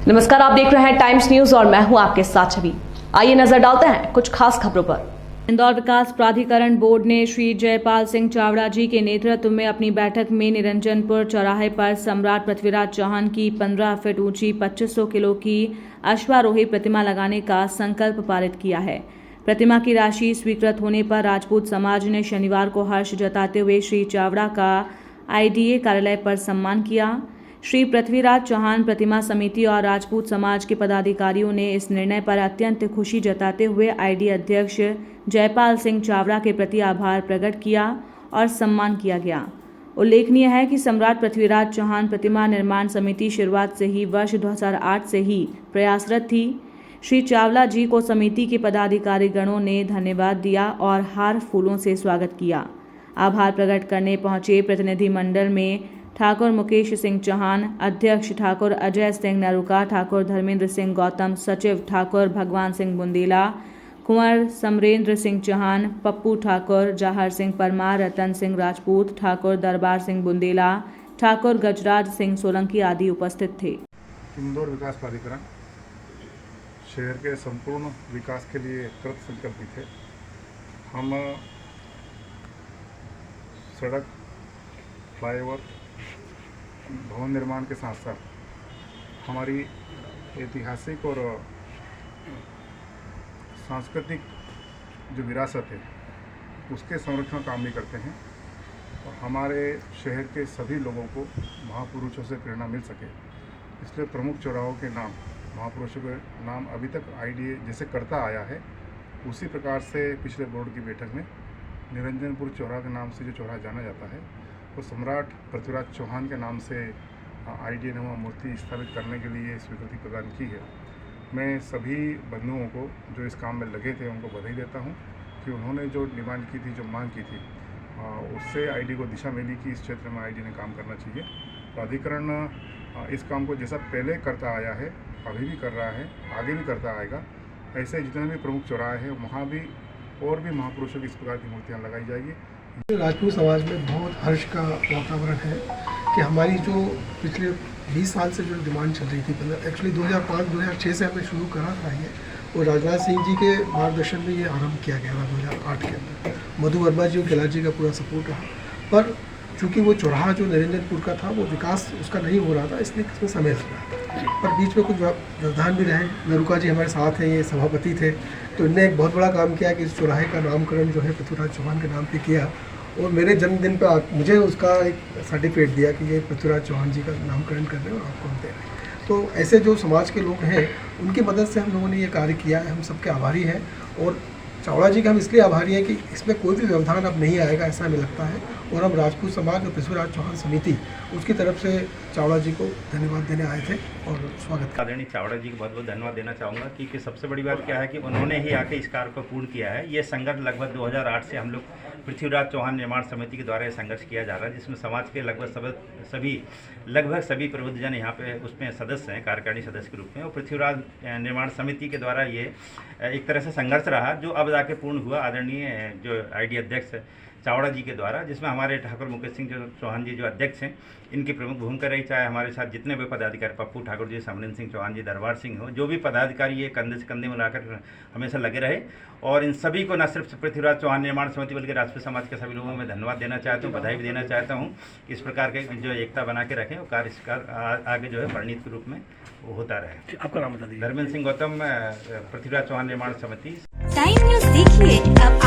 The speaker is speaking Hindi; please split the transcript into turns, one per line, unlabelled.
नमस्कार, आप देख रहे हैं टाइम्स न्यूज और मैं हूं आपके साथ छवि। आइए नजर डालते हैं कुछ खास खबरों पर। इंदौर विकास प्राधिकरण बोर्ड ने श्री जयपाल सिंह चावड़ा जी के नेतृत्व में अपनी बैठक में निरंजनपुर चौराहे पर सम्राट पृथ्वीराज चौहान की 15 फीट ऊंची 2500 किलो की अश्वारोही प्रतिमा लगाने का संकल्प पारित किया है। प्रतिमा की राशि स्वीकृत होने पर राजपूत समाज ने शनिवार को हर्ष जताते हुए श्री चावड़ा का आईडीए कार्यालय पर सम्मान किया। श्री पृथ्वीराज चौहान प्रतिमा समिति और राजपूत समाज के पदाधिकारियों ने इस निर्णय पर अत्यंत खुशी जताते हुए आईडी अध्यक्ष जयपाल सिंह चावड़ा के प्रति आभार प्रकट किया और सम्मान किया गया। उल्लेखनीय है कि सम्राट पृथ्वीराज चौहान प्रतिमा निर्माण समिति शुरुआत से ही वर्ष 2008 से ही प्रयासरत थी। श्री चावड़ा जी को समिति के पदाधिकारी गणों ने धन्यवाद दिया और हार फूलों से स्वागत किया। आभार प्रकट करने पहुंचे प्रतिनिधिमंडल में ठाकुर मुकेश सिंह चौहान, अध्यक्ष ठाकुर अजय सिंह नरुका, ठाकुर धर्मेंद्र सिंह गौतम, सचिव ठाकुर भगवान सिंह बुंदेला, कुंवर समरेंद्र सिंह चौहान, पप्पू ठाकुर, जाहर सिंह परमार, रतन सिंह राजपूत, ठाकुर दरबार सिंह बुंदेला, ठाकुर गजराज सिंह सोलंकी आदि उपस्थित थे।
इंदौर विकास प्राधिकरण शहर के संपूर्ण विकास के लिए कृत संकल्पित है। हम सड़क, फ्लाईओवर, भवन निर्माण के साथ साथ हमारी ऐतिहासिक और सांस्कृतिक जो विरासत है उसके संरक्षण काम भी करते हैं और हमारे शहर के सभी लोगों को महापुरुषों से प्रेरणा मिल सके, इसलिए प्रमुख चौराहों के नाम, महापुरुषों के नाम अभी तक आईडीए जैसे करता आया है उसी प्रकार से पिछले बोर्ड की बैठक में निरंजनपुर चौराहा के नाम से जो चौराहा जाना जाता है वो सम्राट पृथ्वीराज चौहान के नाम से आईडीए ने वहाँ मूर्ति स्थापित करने के लिए स्वीकृति प्रदान की है। मैं सभी बंधुओं को जो इस काम में लगे थे उनको बधाई देता हूँ कि उन्होंने जो डिमांड की थी, जो मांग की थी, उससे आईडी को दिशा मिली कि इस क्षेत्र में आईडी ने काम करना चाहिए। प्राधिकरण इस काम को जैसा पहले करता आया है, अभी भी कर रहा है, आगे भी करता आएगा। ऐसे जितने भी प्रमुख चौराहे हैं वहाँ भी और भी महापुरुषों की इस प्रकार की मूर्तियाँ लगाई जाएगी।
राजपूत समाज में बहुत हर्ष का वातावरण है कि हमारी जो पिछले 20 साल से जो डिमांड चल रही थी, एक्चुअली 2005-2006 से हमने शुरू करा था ये, और राजनाथ सिंह जी के मार्गदर्शन में ये आरंभ किया गया था 2008 के अंदर। मधु वर्मा जी और कैलाश जी का पूरा सपोर्ट रहा, पर चूँकि वो चौराहा जो निरंजनपुर का था वो विकास उसका नहीं हो रहा था, इसलिए इसमें समय लगा। पर बीच में कुछ व्यवधान भी रहे। नरुका जी हमारे साथ हैं, ये सभापति थे, तो इनने एक बहुत बड़ा काम किया कि इस चौराहे का नामकरण जो है पृथ्वीराज चौहान के नाम पे किया और मेरे जन्मदिन पे मुझे उसका एक सर्टिफिकेट दिया कि ये पृथ्वीराज चौहान जी का नामकरण कर रहे हैं और आपको हम दे रहे हैं। तो ऐसे जो समाज के लोग हैं उनकी मदद से हम लोगों ने ये कार्य किया है। हम सबके आभारी हैं और चावड़ा जी के हम इसलिए आभारी हैं कि इसमें कोई भी व्यवधान अब नहीं आएगा, ऐसा हमें लगता है। और हम राजपूत समाज और पृथ्वीराज चौहान समिति उसकी तरफ से चावड़ा जी को धन्यवाद देने आए थे और स्वागत।
आदरणीय चावड़ा जी को बहुत बहुत धन्यवाद देना चाहूँगा क्योंकि सबसे बड़ी बात क्या है कि उन्होंने ही आके इस कार्य को पूर्ण किया है। ये संघर्ष लगभग 2008 से हम लोग पृथ्वीराज चौहान निर्माण समिति के द्वारा ये संघर्ष किया जा रहा है, जिसमें समाज के लगभग सभी प्रबुद्धजन यहाँ पे उसमें सदस्य हैं, कार्यकारिणी सदस्य के रूप में। और पृथ्वीराज निर्माण समिति के द्वारा ये एक तरह से संघर्ष रहा जो अब जाके पूर्ण हुआ आदरणीय जो आईडी अध्यक्ष चावड़ा जी के द्वारा, जिसमें हमारे ठाकुर मुकेश सिंह चौहान जी जो अध्यक्ष हैं इनकी प्रमुख भूमिका रही। चाहे हमारे साथ जितने भी पदाधिकारी, पप्पू ठाकुर जी, समरेंद्र सिंह चौहान जी, दरबार सिंह हो, जो भी पदाधिकारी ये कंधे से कंधे मिलाकर हमेशा लगे रहे। और इन सभी को न सिर्फ पृथ्वीराज चौहान निर्माण समिति बल्कि राजपूत समाज के सभी लोगों को मैं धन्यवाद देना चाहता हूँ, बधाई भी देना चाहता हूँ। इस प्रकार के जो एकता बना के रखें और कार्य आगे जो है परिणित के रूप में वो होता रहे।
आपका नाम बता दीजिए।
धर्मेंद्र सिंह गौतम, पृथ्वीराज चौहान निर्माण समिति।
टाइम न्यूज देखिए अब